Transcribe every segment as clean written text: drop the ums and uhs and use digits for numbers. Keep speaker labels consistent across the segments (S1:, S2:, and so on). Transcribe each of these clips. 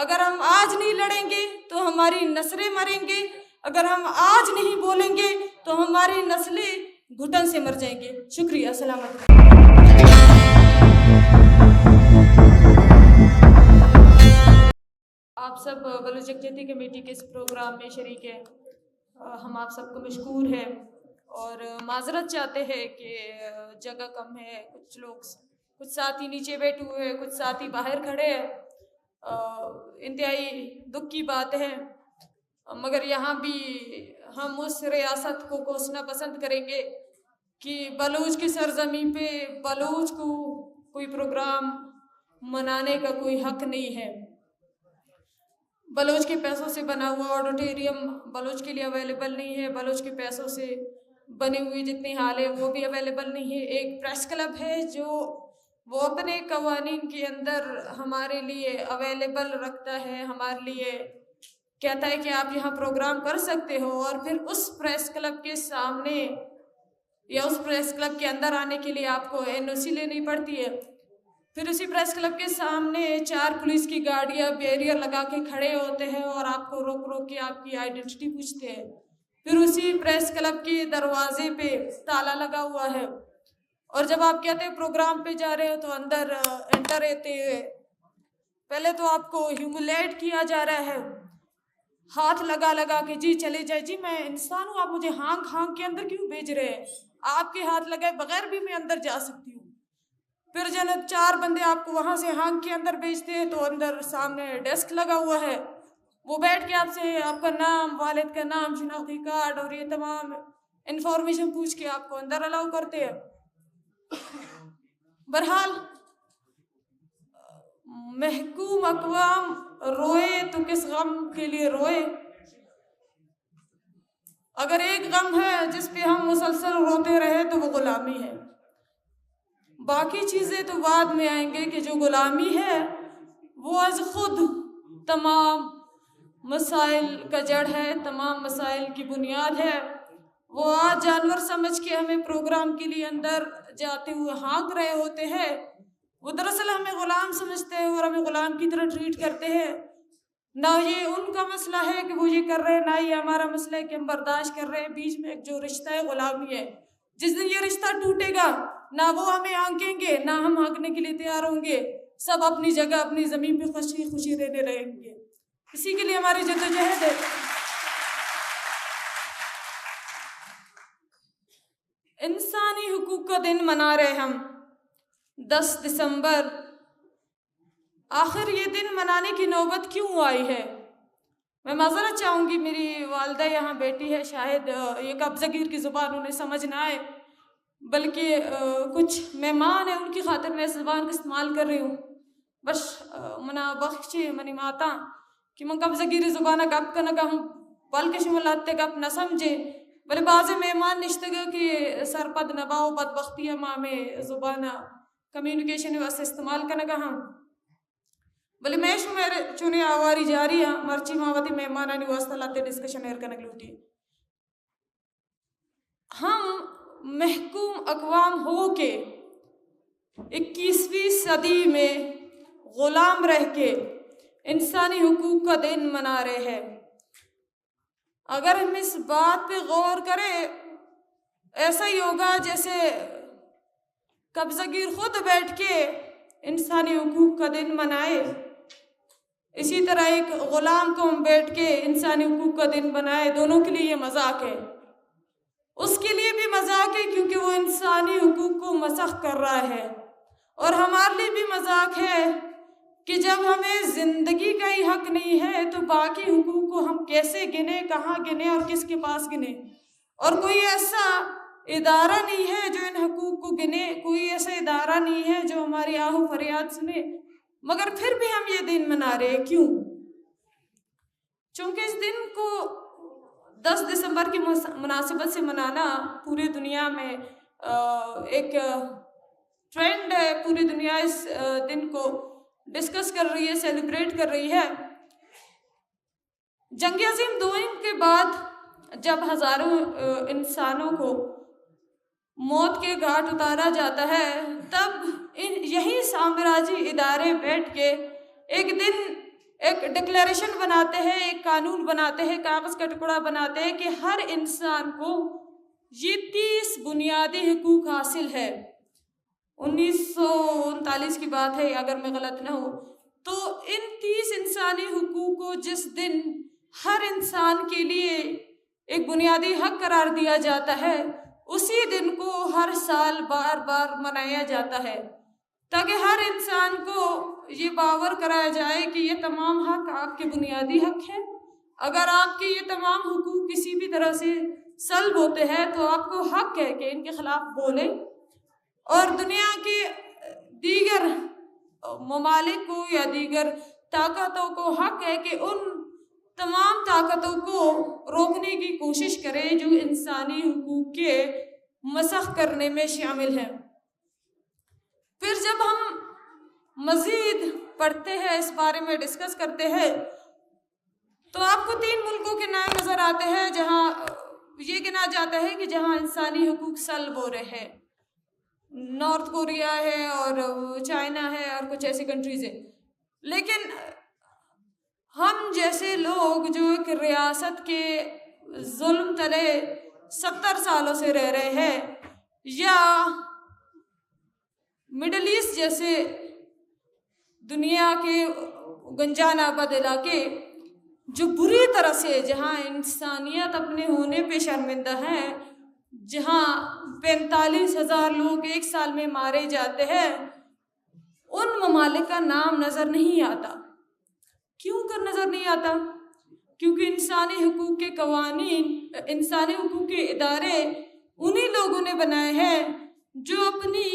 S1: اگر ہم آج نہیں لڑیں گے تو ہماری نسلیں مریں گے، اگر ہم آج نہیں بولیں گے تو ہماری نسلیں گھٹن سے مر جائیں گے۔ شکریہ، السلام علیکم۔ آپ سب بلوچ یکجہتی کمیٹی کے اس پروگرام میں شریک ہیں، ہم آپ سب کو مشکور ہیں اور معذرت چاہتے ہیں کہ جگہ کم ہے، کچھ ساتھی نیچے بیٹھے ہوئے ہیں، کچھ ساتھی باہر کھڑے ہیں، انتہائی دکھ کی بات ہے، مگر یہاں بھی ہم اس ریاست کو کوسنا پسند کریں گے کہ بلوچ کی سرزمین پہ بلوچ کو کوئی پروگرام منانے کا کوئی حق نہیں ہے۔ بلوچ کے پیسوں سے بنا ہوا آڈیٹوریم بلوچ کے لیے اویلیبل نہیں ہے، بلوچ کے پیسوں سے بنی ہوئی جتنی ہال ہے وہ بھی اویلیبل نہیں ہے۔ ایک پریس کلب ہے جو وہ اپنے قوانین کے اندر ہمارے لیے اویلیبل رکھتا ہے، ہمارے لیے کہتا ہے کہ آپ یہاں پروگرام کر سکتے ہو، اور پھر اس پریس کلب کے سامنے یا اس پریس کلب کے اندر آنے کے لیے آپ کو NOC لینی پڑتی ہے۔ پھر اسی پریس کلب کے سامنے 4 پولیس کی گاڑیاں بیریئر لگا کے کھڑے ہوتے ہیں اور آپ کو روک روک کے آپ کی آئیڈینٹی پوچھتے ہیں۔ پھر اسی پریس کلب کے دروازے پہ تالا لگا ہوا ہے، اور جب آپ کہتے ہیں پروگرام پہ جا رہے ہو تو اندر انٹر ہوتے ہیں، پہلے تو آپ کو ہیوملیٹ کیا جا رہا ہے، ہاتھ لگا لگا کے جی چلے جائے، جی میں انسان ہوں، آپ مجھے ہانک ہانک کے اندر کیوں بھیج رہے ہیں؟ آپ کے ہاتھ لگائے بغیر بھی میں اندر جا سکتی ہوں۔ پھر جب 4 بندے آپ کو وہاں سے ہانک کے اندر بھیجتے ہیں تو اندر سامنے ڈیسک لگا ہوا ہے، وہ بیٹھ کے آپ سے آپ کا نام، والد کا نام، شناختی کارڈ اور یہ تمام انفارمیشن پوچھ کے آپ کو اندر الاؤ کرتے ہیں۔ بہرحال محکوم اقوام روئے تو کس غم کے لیے روئے؟ اگر ایک غم ہے جس پہ ہم مسلسل روتے رہے تو وہ غلامی ہے، باقی چیزیں تو بعد میں آئیں گے، کہ جو غلامی ہے وہ از خود تمام مسائل کا جڑ ہے، تمام مسائل کی بنیاد ہے۔ وہ آج جانور سمجھ کے ہمیں پروگرام کے لیے اندر جاتے ہوئے ہانک رہے ہوتے ہیں، وہ دراصل ہمیں غلام سمجھتے ہیں اور ہمیں غلام کی طرح ٹریٹ کرتے ہیں۔ نہ یہ ان کا مسئلہ ہے کہ وہ یہ کر رہے ہیں، نہ یہ ہمارا مسئلہ ہے کہ ہم برداشت کر رہے ہیں، بیچ میں ایک جو رشتہ ہے غلامی ہے۔ جس دن یہ رشتہ ٹوٹے گا نہ وہ ہمیں ہانکیں گے نہ ہم ہانکنے کے لیے تیار ہوں گے، سب اپنی جگہ اپنی زمین پہ خوشی خوشی رہنے رہیں گے۔ اسی کے لیے ہماری جدوجہد ہے۔ انسانی حقوق کا دن منا رہے ہم 10 دسمبر، آخر یہ دن منانے کی نوبت کیوں آئی ہے؟ میں معذرت چاہوں گی، میری والدہ یہاں بیٹی ہے، شاید یہ قبضہ گیر کی زبان انہیں سمجھ نہ آئے، بلکہ کچھ مہمان ہیں ان کی خاطر میں اس زبان کا استعمال کر رہی ہوں۔ بس منا بخشی منی ماتا کہ من قبضہ گیری زبانہ گپ کنگا ہوں بلکہ شملاتے گپ نہ سمجھے، بلے بعض مہمان نشتگا کہ سرپد نباؤ بدبختی ماں میں زبانہ کمیونیکیشن واسطے استعمال کنگا ہوں، بلے میں شمیر چونے آواری جاری ہاں مرچی ماوتی مہمانانی واسطہ لاتے ڈسکشن ایر کنگ لوٹی۔ ہم محکوم اقوام ہو کے 21ویں صدی میں غلام رہ کے انسانی حقوق کا دن منا رہے ہیں۔ اگر ہم اس بات پہ غور کریں، ایسا ہی ہوگا جیسے قبضہ گیر خود بیٹھ کے انسانی حقوق کا دن منائے، اسی طرح ایک غلام کو ہم بیٹھ کے انسانی حقوق کا دن منائے، دونوں کے لیے یہ مذاق ہے۔ اس کے لیے بھی مذاق ہے کیونکہ وہ انسانی حقوق کو مسخ کر رہا ہے، اور ہمارے لیے بھی مذاق ہے کہ جب ہمیں زندگی کا ہی حق نہیں ہے تو باقی حقوق کو ہم کیسے گنے، کہاں گنے اور کس کے پاس گنے؟ اور کوئی ایسا ادارہ نہیں ہے جو ان حقوق کو گنے، کوئی ایسا ادارہ نہیں ہے جو ہماری آہ و فریاد سنے، مگر پھر بھی ہم یہ دن منا رہے ہیں۔ کیوں؟ چونکہ اس دن کو 10 دسمبر کی مناسبت سے منانا پوری دنیا میں ایک ٹرینڈ ہے، پوری دنیا اس دن کو ڈسکس کر رہی ہے، سیلیبریٹ کر رہی ہے۔ جنگ عظیم دوئم کے بعد جب ہزاروں انسانوں کو موت کے گھاٹ اتارا جاتا ہے، تب یہی سامراجی ادارے بیٹھ کے ایک دن ایک ڈکلیریشن بناتے ہیں، ایک قانون بناتے ہیں، کاغذ کا ٹکڑا بناتے ہیں کہ ہر انسان کو یہ 30 بنیادی حقوق حاصل ہے. 1939 کی بات ہے اگر میں غلط نہ ہوں. تو ان 30 انسانی حقوق کو جس دن ہر انسان کے لیے ایک بنیادی حق قرار دیا جاتا ہے، اسی دن کو ہر سال بار بار منایا جاتا ہے، تاکہ ہر انسان کو یہ باور کرایا جائے کہ یہ تمام حق آپ کے بنیادی حق ہیں. اگر آپ کے یہ تمام حقوق کسی بھی طرح سے سلب ہوتے ہیں تو آپ کو حق ہے کہ ان کے خلاف بولیں، اور دنیا کے دیگر ممالک کو یا دیگر طاقتوں کو حق ہے کہ ان تمام طاقتوں کو روکنے کی کوشش کریں جو انسانی حقوق کے مسخ کرنے میں شامل ہیں. پھر جب ہم مزید پڑھتے ہیں، اس بارے میں ڈسکس کرتے ہیں، تو آپ کو 3 ملکوں کے نام نظر آتے ہیں جہاں یہ گنا جاتا ہے کہ جہاں انسانی حقوق سلب ہو رہے ہیں. نارتھ کوریا ہے اور چائنا ہے اور کچھ ایسی کنٹریز ہیں. لیکن ہم جیسے لوگ جو ایک ریاست کے ظلم تلے 70 سالوں سے رہ رہے ہیں، یا مڈل ایسٹ جیسے دنیا کے گنجان آباد علاقے جو بری طرح سے، جہاں انسانیت اپنے ہونے پہ شرمندہ ہے، جہاں 45,000 لوگ ایک سال میں مارے جاتے ہیں، ان ممالک کا نام نظر نہیں آتا. کیوں کر نظر نہیں آتا؟ کیونکہ انسانی حقوق کے قوانین، انسانی حقوق کے ادارے انہی لوگوں نے بنائے ہیں جو اپنی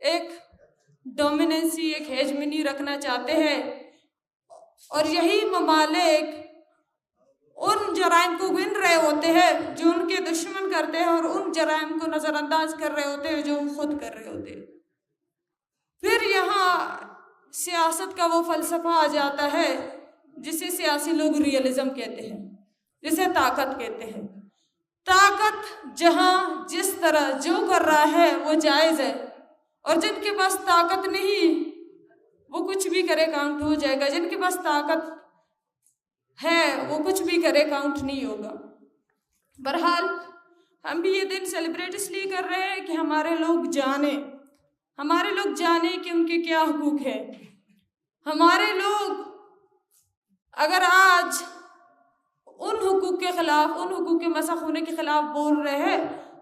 S1: ایک ڈومیننسی، ایک ہیجمنی رکھنا چاہتے ہیں، اور یہی ممالک ان جرائم کو گن رہے ہوتے ہیں جو ان کے دشمن کرتے ہیں، اور ان جرائم کو نظر انداز کر رہے ہوتے ہیں جو خود کر رہے ہوتے ہیں. پھر یہاں سیاست کا وہ فلسفہ آ جاتا ہے جسے سیاسی لوگ ریئلزم کہتے ہیں، جسے طاقت کہتے ہیں. طاقت جہاں جس طرح جو کر رہا ہے وہ جائز ہے، اور جن کے پاس طاقت نہیں وہ کچھ بھی کرے کاؤنٹ ہو جائے گا، جن کے پاس طاقت ہے وہ کچھ بھی کرے کاؤنٹ نہیں ہوگا. بہرحال ہم بھی یہ دن سیلیبریٹ اس لیے کر رہے ہیں کہ ہمارے لوگ جانیں کہ ان کے کیا حقوق ہیں. ہمارے لوگ اگر آج ان حقوق کے خلاف، ان حقوق کے مسخ ہونے کے خلاف بول رہے ہیں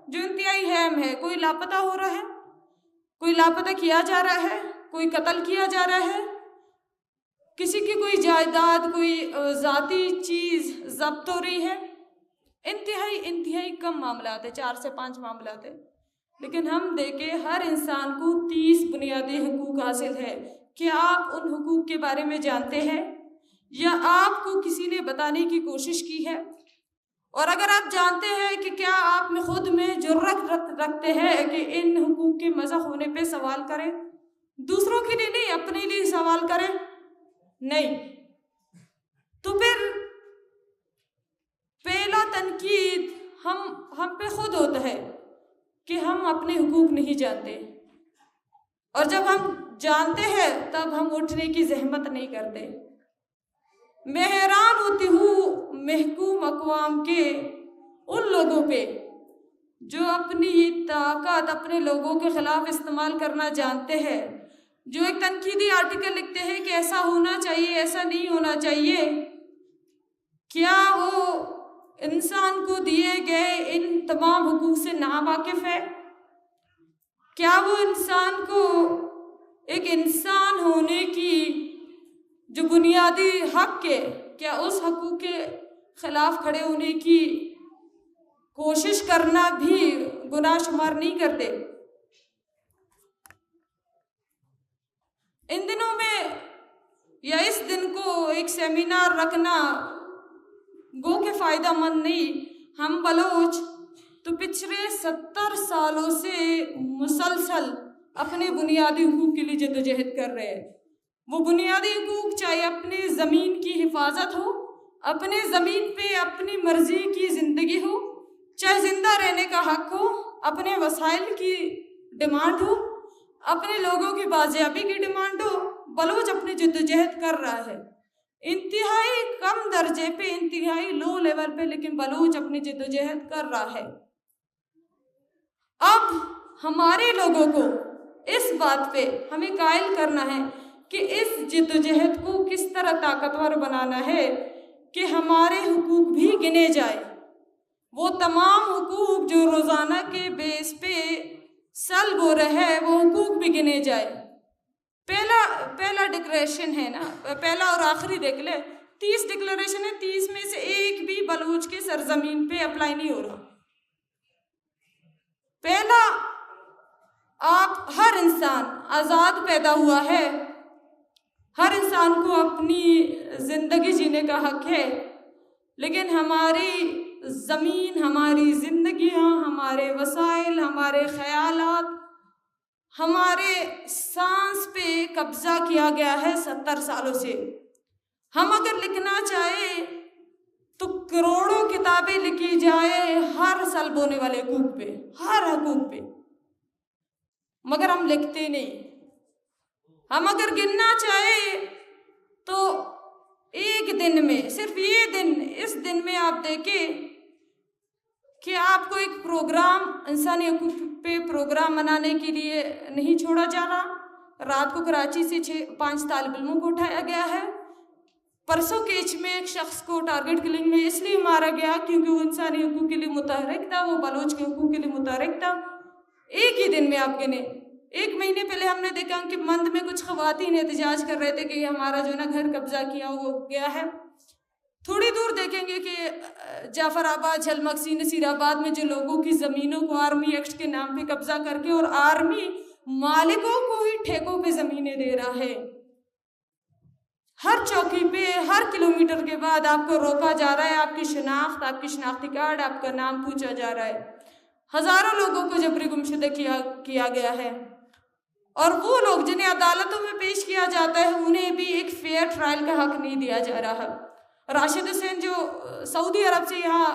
S1: جو انتہائی اہم ہے، کوئی لاپتہ ہو رہا ہے، کوئی لاپتہ کیا جا رہا ہے، کوئی قتل کیا جا رہا ہے، کسی کی کوئی جائیداد، کوئی ذاتی چیز ضبط ہو رہی ہے، انتہائی کم معاملات ہیں، 4 سے 5 معاملات ہیں. لیکن ہم دیکھیں ہر انسان کو 30 بنیادی حقوق حاصل ہے. کیا آپ ان حقوق کے بارے میں جانتے ہیں، یا آپ کو کسی نے بتانے کی کوشش کی ہے؟ اور اگر آپ جانتے ہیں کہ کیا آپ میں خود میں جرأت رکھتے ہیں کہ ان حقوق کے مسخ ہونے پہ سوال کریں؟ دوسروں کے لیے نہیں، اپنے لیے سوال کریں؟ نہیں. تو پھر پہلا تنقید ہم پہ خود ہوتا ہے کہ ہم اپنے حقوق نہیں جانتے، اور جب ہم جانتے ہیں تب ہم اٹھنے کی زحمت نہیں کرتے. میں حیران ہوتی ہوں محکوم اقوام کے ان لوگوں پہ جو اپنی طاقت اپنے لوگوں کے خلاف استعمال کرنا جانتے ہیں، جو ایک تنقیدی آرٹیکل لکھتے ہیں کہ ایسا ہونا چاہیے، ایسا نہیں ہونا چاہیے. کیا وہ انسان کو دیے گئے ان تمام حقوق سے ناواقف ہے؟ کیا وہ انسان کو ایک انسان ہونے کی جو بنیادی حق ہے، کیا اس حقوق کے خلاف کھڑے ہونے کی کوشش کرنا بھی گناہ شمار نہیں کرتے؟ ان دنوں میں یا اس دن کو ایک سیمینار رکھنا گو کہ فائدہ مند نہیں. ہم بلوچ تو پچھلے 70 سالوں سے مسلسل اپنے بنیادی حقوق کے لیے جدوجہد کر رہے ہیں. وہ بنیادی حقوق چاہے اپنی زمین کی حفاظت ہو، اپنے زمین پہ اپنی مرضی کی زندگی ہو، چاہے زندہ رہنے کا حق ہو، اپنے وسائل کی ڈیمانڈ ہو، اپنے لوگوں کی بازیابی کی ڈیمانڈ ہو، بلوچ اپنی جدوجہد کر رہا ہے. انتہائی کم درجے پہ، انتہائی لو لیول پہ، لیکن بلوچ اپنی جدوجہد کر رہا ہے۔ اب ہمارے لوگوں کو اس بات پہ ہمیں قائل کرنا ہے کہ اس جدوجہد کو کس طرح طاقتور بنانا ہے کہ ہمارے حقوق بھی گنے جائے، وہ تمام حقوق جو روزانہ کے بیس پہ سلب ہو رہے ہیں وہ حقوق بھی گنے جائے۔ پہلا ڈکلیریشن ہے نا، پہلا اور آخری دیکھ لے، 30 ڈکلیریشن ہے، 30 میں سے ایک بھی بلوچ کی سرزمین پہ اپلائی نہیں ہو رہا۔ پہلا، آپ ہر انسان آزاد پیدا ہوا ہے، ہر انسان کو اپنی زندگی جینے کا حق ہے، لیکن ہماری زمین، ہماری زندگیاں، ہمارے وسائل، ہمارے خیالات، ہمارے سانس پہ قبضہ کیا گیا ہے 70 سالوں سے۔ ہم اگر لکھنا چاہیں تو کروڑوں کتابیں لکھی جائے ہر سلب ہونے والے حقوق پہ، ہر حقوق پہ، مگر ہم لکھتے نہیں۔ ہم اگر گننا چاہیں تو ایک دن میں، صرف یہ دن، اس دن میں آپ دیکھیں کہ آپ کو ایک پروگرام، انسانی حقوق پہ پروگرام منانے کے لیے نہیں چھوڑا جا رہا۔ رات کو کراچی سے 5 طالب علموں کو اٹھایا گیا ہے۔ پرسوں کیچ میں ایک شخص کو ٹارگٹ کلنگ میں اس لیے مارا گیا کیونکہ وہ انسانی حقوق کے لیے متحرک تھا، وہ بلوچ کے حقوق کے لیے متحرک تھا۔ ایک ہی دن میں آپ گنے۔ 1 مہینے پہلے ہم نے دیکھا کہ مند میں کچھ خواتین احتجاج کر رہے تھے کہ ہمارا جو ہے نا گھر قبضہ کیا ہو گیا ہے۔ تھوڑی دور دیکھیں گے کہ جعفر آباد، جھلمکسی، نصیر آباد میں جو لوگوں کی زمینوں کو آرمی ایکٹ کے نام پہ قبضہ کر کے اور آرمی مالکوں کو ہی ٹھیکوں پہ زمینیں دے رہا ہے۔ ہر چوکی پہ، ہر کلومیٹر کے بعد آپ کو روکا جا رہا ہے، آپ کی شناخت، آپ کی شناختی کارڈ، آپ کا نام پوچھا جا رہا ہے۔ ہزاروں لوگوں کو جبری گمشدہ کیا گیا ہے، اور وہ لوگ جنہیں عدالتوں میں پیش کیا جاتا ہے انہیں بھی ایک فیئر ٹرائل کا حق نہیں دیا جا رہا۔ راشد حسین جو سعودی عرب سے یہاں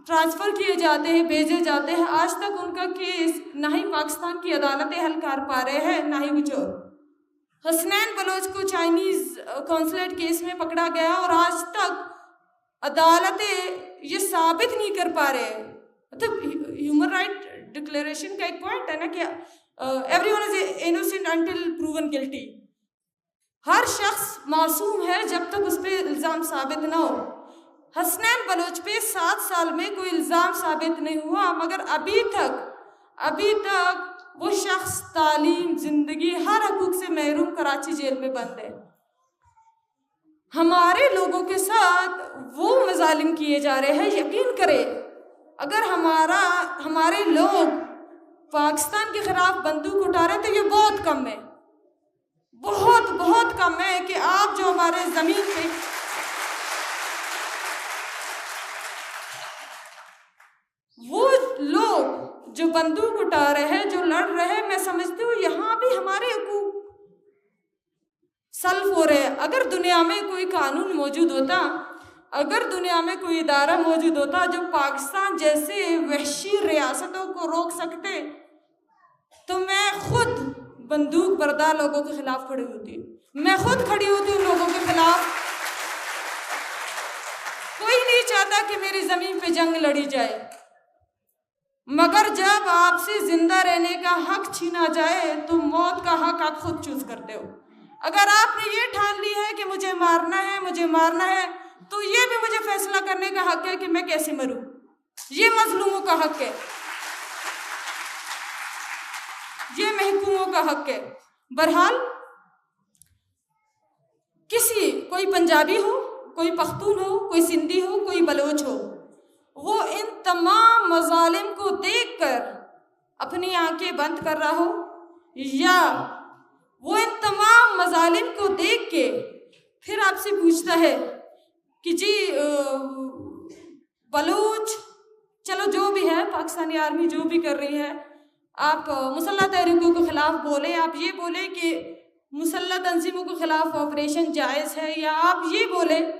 S1: ٹرانسفر کیے جاتے ہیں، بھیجے جاتے ہیں، آج تک ان کا کیس نہ ہی پاکستان کی عدالتیں حل کر پا رہے ہیں، نہ ہی کچھ اور۔ حسنین بلوچ کو چائنیز قونصلیٹ کیس میں پکڑا گیا اور آج تک عدالتیں یہ ثابت نہیں کر پا رہے ہیں۔ مطلب ہیومن رائٹ ڈکلیریشن کا ایک پوائنٹ ہے نا کہ everyone is innocent until proven guilty. ہر شخص معصوم ہے جب تک اس پہ الزام ثابت نہ ہو۔ حسنین بلوچ پہ 7 سال میں کوئی الزام ثابت نہیں ہوا، مگر ابھی تک وہ شخص تعلیم، زندگی، ہر حقوق سے محروم کراچی جیل میں بند ہے۔ ہمارے لوگوں کے ساتھ وہ مظالم کیے جا رہے ہیں، یقین کرے اگر ہمارے لوگ پاکستان کے خلاف بندوق اٹھا رہے تو یہ بہت کم ہے، بہت بہت کم ہے کہ آپ جو ہمارے زمین پہ وہ لوگ جو بندوق اٹھا رہے ہیں، جو لڑ رہے ہیں، میں سمجھتی ہوں یہاں بھی ہمارے حقوق سلب ہو رہے ہیں۔ اگر دنیا میں کوئی قانون موجود ہوتا، اگر دنیا میں کوئی ادارہ موجود ہوتا جو پاکستان جیسے وحشی ریاستوں کو روک سکتے تو میں خود بندوق بردار لوگوں کے خلاف کھڑی ہوتی، میں خود کھڑی ہوتی ان لوگوں کے خلاف۔ کوئی نہیں چاہتا کہ میری زمین پہ جنگ لڑی جائے، مگر جب آپ سے زندہ رہنے کا حق چھینا جائے تو موت کا حق آپ خود چوز کرتے ہو۔ اگر آپ نے یہ ٹھان لی ہے کہ مجھے مارنا ہے تو یہ بھی مجھے فیصلہ کرنے کا حق ہے کہ میں کیسے مروں۔ یہ مظلوموں کا حق ہے، یہ محکوموں کا حق ہے۔ بہرحال کوئی پنجابی ہو، کوئی پختون ہو، کوئی سندھی ہو، کوئی بلوچ ہو، وہ ان تمام مظالم کو دیکھ کر اپنی آنکھیں بند کر رہا ہو، یا وہ ان تمام مظالم کو دیکھ کے پھر آپ سے پوچھتا ہے کہ جی بلوچ، چلو جو بھی ہے، پاکستانی آرمی جو بھی کر رہی ہے، آپ مسلح تحریکوں کے خلاف بولیں، آپ یہ بولیں کہ مسلح تنظیموں کے خلاف آپریشن جائز ہے، یا آپ یہ بولیں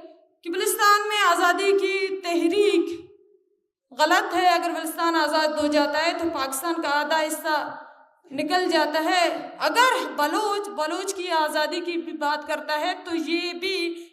S1: کہ بلوچستان میں آزادی کی تحریک غلط ہے، اگر بلوچستان آزاد ہو جاتا ہے تو پاکستان کا آدھا حصہ نکل جاتا ہے۔ اگر بلوچ کی آزادی کی بھی بات کرتا ہے تو یہ بھی